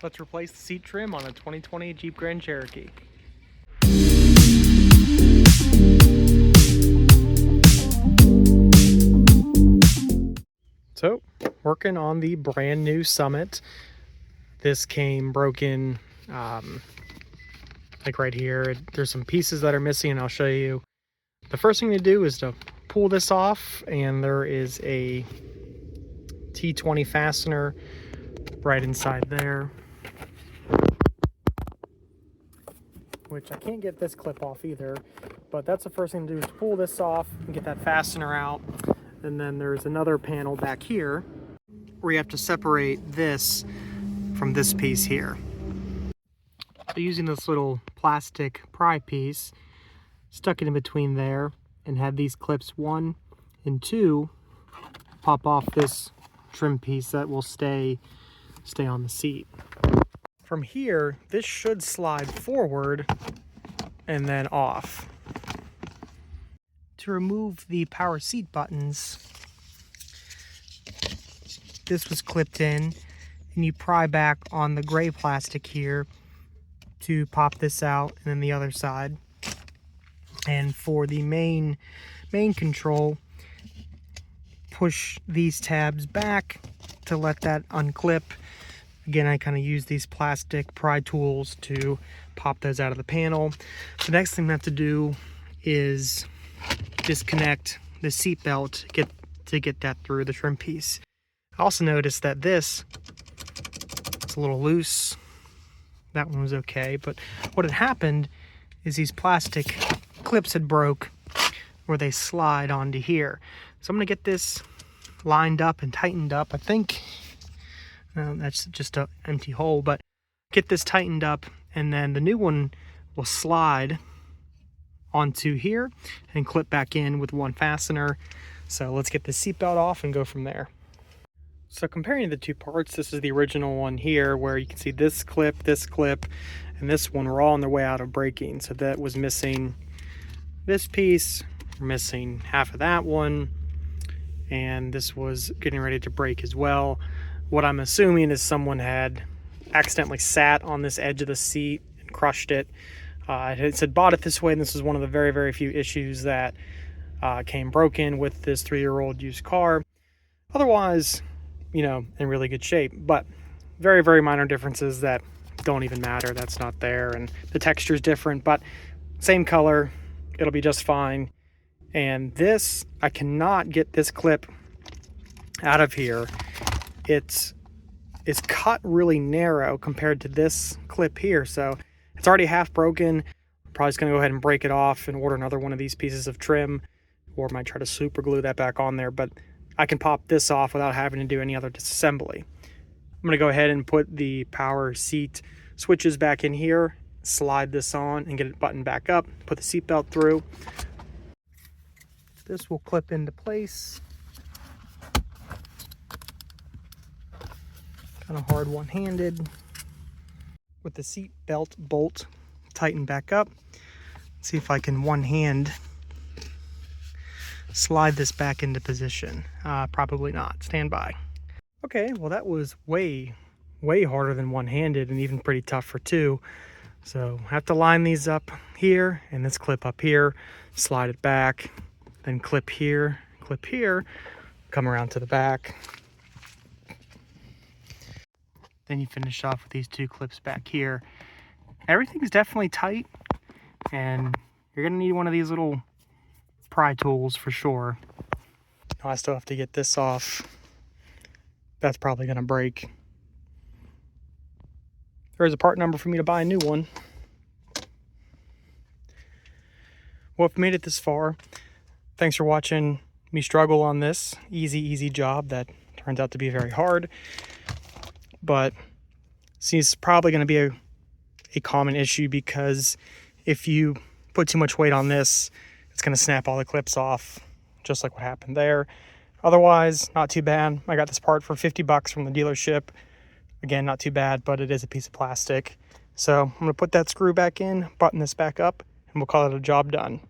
Let's replace the seat trim on a 2020 Jeep Grand Cherokee. So, working on the brand new Summit. This came broken, like right here. There's some pieces that are missing, and I'll show you. The first thing to do is to pull this off, and there is a T20 fastener right inside there, which I can't get this clip off either, but that's the first thing to do, is to pull this off and get that fastener out. And then there's another panel back here where you have to separate this from this piece here. So using this little plastic pry piece, stuck it in between there, and had these clips 1 and 2 pop off this trim piece that will stay on the seat. From here, this should slide forward and then off. To remove the power seat buttons, this was clipped in, and you pry back on the gray plastic here to pop this out, and then the other side. And for the main control, push these tabs back to let that unclip. Again, I kind of use these plastic pry tools to pop those out of the panel. The next thing I have to do is disconnect the seat belt to get that through the trim piece. I also noticed that this is a little loose. That one was okay, but what had happened is these plastic clips had broke where they slide onto here. So I'm going to get this lined up and tightened up. I think that's just an empty hole, but get this tightened up, and then the new one will slide onto here and clip back in with one fastener. So let's get the seatbelt off and go from there. So comparing the two parts, this is the original one here where you can see this clip, and this one were all on their way out of breaking. So that was missing this piece, missing half of that one, and this was getting ready to break as well. What I'm assuming is someone had accidentally sat on this edge of the seat and crushed it. It said bought it this way, and this is one of the very, very few issues that came broken with this 3-year-old used car. Otherwise, you know, in really good shape, but very, very minor differences that don't even matter. That's not there, and the texture is different, but same color, it'll be just fine. And this, I cannot get this clip out of here. It's cut really narrow compared to this clip here, so it's already half broken. I'm probably just gonna go ahead and break it off and order another one of these pieces of trim, or might try to super glue that back on there, but I can pop this off without having to do any other disassembly. I'm gonna go ahead and put the power seat switches back in here, slide this on and get it buttoned back up, put the seat belt through. This will clip into place. Kind of hard one-handed. With the seat belt bolt tightened back up, let's see if I can one hand slide this back into position. Probably not. Stand by. Okay, well that was way harder than one-handed, and even pretty tough for two. So I have to line these up here, and this clip up here, slide it back, then clip here, come around to the back. Then you finish off with these two clips back here. Everything's definitely tight, and you're gonna need one of these little pry tools for sure. I still have to get this off. That's probably gonna break. There's a part number for me to buy a new one. Well, if you made it this far, thanks for watching me struggle on this easy job that turns out to be very hard. But see, it's probably going to be a common issue, because if you put too much weight on this, it's going to snap all the clips off, just like what happened there. Otherwise, not too bad. I got this part for $50 from the dealership. Again, not too bad, but it is a piece of plastic. So I'm going to put that screw back in, button this back up, and we'll call it a job done.